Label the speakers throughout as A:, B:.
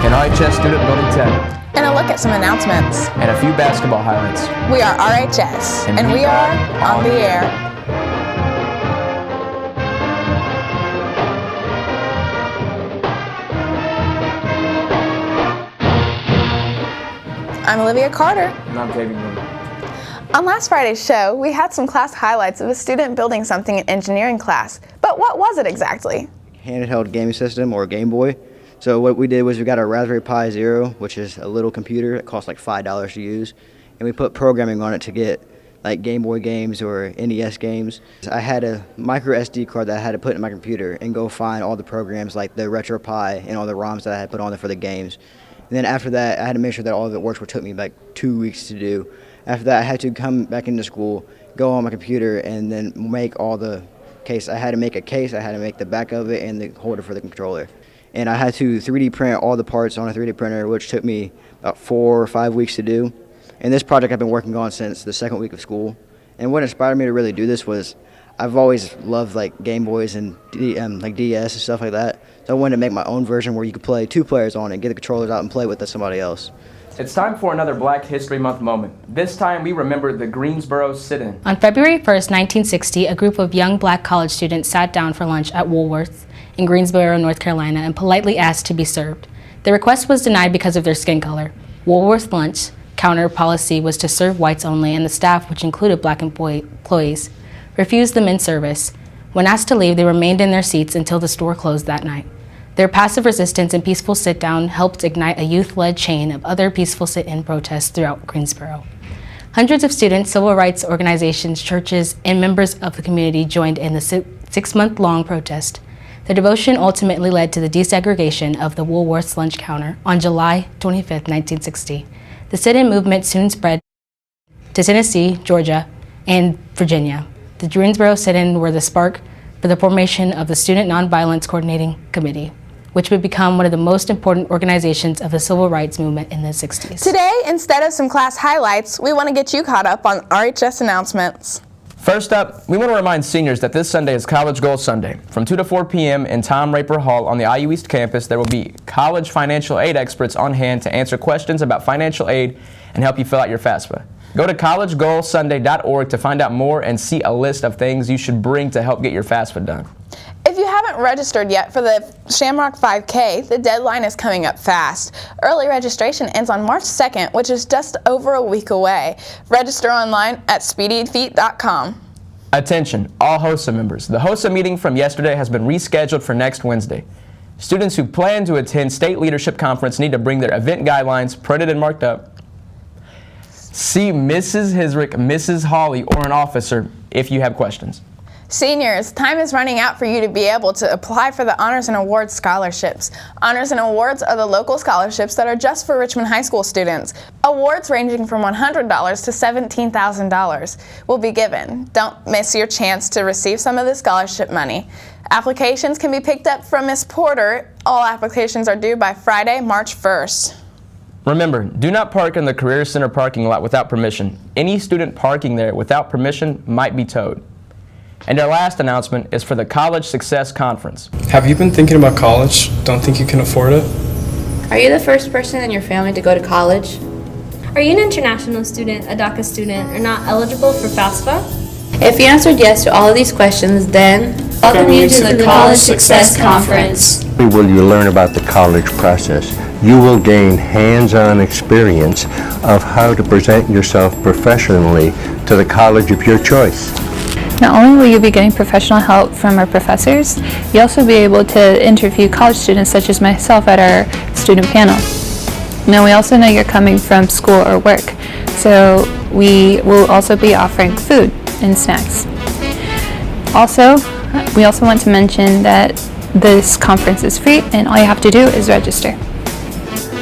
A: an RHS Student Building 10,
B: and a look at some announcements.
A: and a few basketball highlights.
B: We are RHS, and we are on the air. I'm Olivia Carter.
A: And I'm David Moon.
B: On last Friday's show, we had some class highlights of a student building something in engineering class. But what was it exactly?
C: Handheld gaming system, or Game Boy. So what we did was we got a Raspberry Pi Zero, which is a little computer. It costs like $5 to use, and we put programming on it to get like Game Boy games or NES games. I had a micro SD card that I had to put in my computer and go find all the programs like the RetroPie and all the ROMs that I had put on there for the games. And then after that, I had to make sure that all of it worked, which took me like 2 weeks to do. After that, I had to come back into school, go on my computer, and then make all the case. I had to make a case, I had to make the back of it, and the holder for the controller. And I had to 3D print all the parts on a 3D printer, which took me about 4 or 5 weeks to do. And this project I've been working on since the second week of school. And what inspired me to really do this was I've always loved like Game Boys and like DS and stuff like that. So I wanted to make my own version where you could play 2 players on it, get the controllers out and play with somebody else.
A: It's time for another Black History Month moment. This time we remember the Greensboro sit-in.
D: On February 1st, 1960, a group of young black college students sat down for lunch at Woolworth's in Greensboro, North Carolina, and politely asked to be served. Their request was denied because of their skin color. Woolworth's lunch counter policy was to serve whites only, and the staff, which included black employees, refused them in service. When asked to leave, they remained in their seats until the store closed that night. Their passive resistance and peaceful sit-down helped ignite a youth-led chain of other peaceful sit-in protests throughout Greensboro. Hundreds of students, civil rights organizations, churches, and members of the community joined in the 6-month-long protest. The devotion ultimately led to the desegregation of the Woolworth's lunch counter on July 25, 1960. The sit-in movement soon spread to Tennessee, Georgia, and Virginia. The Greensboro sit-in were the spark for the formation of the Student Nonviolence Coordinating Committee, which would become one of the most important organizations of the civil rights movement in the 60s.
B: Today, instead of some class highlights, we want to get you caught up on RHS announcements.
A: First up, we want to remind seniors that this Sunday is College Goal Sunday. From 2 to 4 p.m. in Tom Raper Hall on the IU East campus, there will be college financial aid experts on hand to answer questions about financial aid and help you fill out your FAFSA. Go to collegegoalsunday.org to find out more and see a list of things you should bring to help get your FAFSA done.
B: If you haven't registered yet for the Shamrock 5K, the deadline is coming up fast. Early registration ends on March 2nd, which is just over a week away. Register online at speedyfeet.com.
A: Attention, all HOSA members. The HOSA meeting from yesterday has been rescheduled for next Wednesday. Students who plan to attend State Leadership Conference need to bring their event guidelines printed and marked up. See Mrs. Hisrick, Mrs. Hawley, or an officer if you have questions.
B: Seniors, time is running out for you to be able to apply for the Honors and Awards scholarships. Honors and Awards are the local scholarships that are just for Richmond High School students. Awards ranging from $100 to $17,000 will be given. Don't miss your chance to receive some of the scholarship money. Applications can be picked up from Ms. Porter. All applications are due by Friday, March 1st.
A: Remember, do not park in the Career Center parking lot without permission. Any student parking there without permission might be towed. And our last announcement is for the College Success Conference.
E: Have you been thinking about college? Don't think you can afford it?
F: Are you the first person in your family to go to college?
G: Are you an international student, a DACA student, or not eligible for FAFSA?
F: If you answered yes to all of these questions, then welcome you to the College Success Conference.
H: Will you learn about the college process? You will gain hands-on experience of how to present yourself professionally to the college of your choice.
I: Not only will you be getting professional help from our professors, you'll also be able to interview college students such as myself at our student panel. Now, we also know you're coming from school or work, so we will also be offering food and snacks. Also, we also want to mention that this conference is free and all you have to do is register.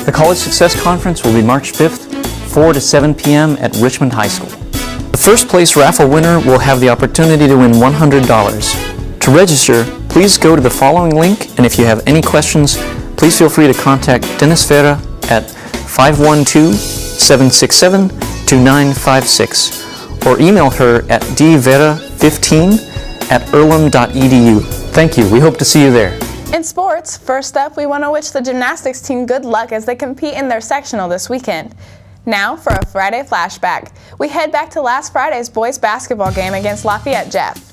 J: The College Success Conference will be March 5th, 4 to 7 p.m. at Richmond High School. The first place raffle winner will have the opportunity to win $100. To register, please go to the following link, and if you have any questions, please feel free to contact Dennis Vera at 512-767-2956 or email her at dvera15@earlham.edu. Thank you. We hope to see you there.
B: In sports, first up, we want to wish the gymnastics team good luck as they compete in their sectional this weekend. Now for a Friday flashback. We head back to last Friday's boys basketball game against Lafayette Jeff.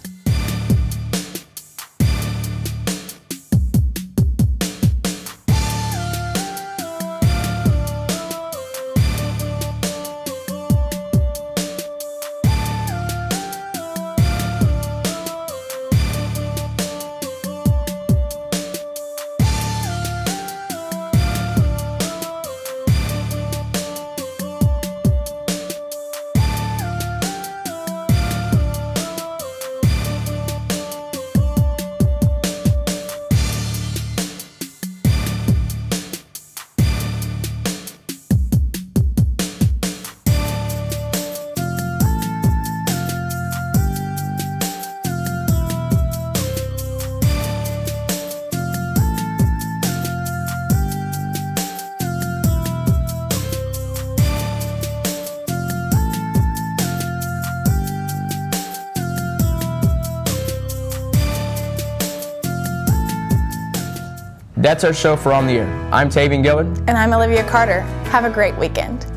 A: That's our show for On the Air. I'm Tavian Gillard.
B: And I'm Olivia Carter. Have a great weekend.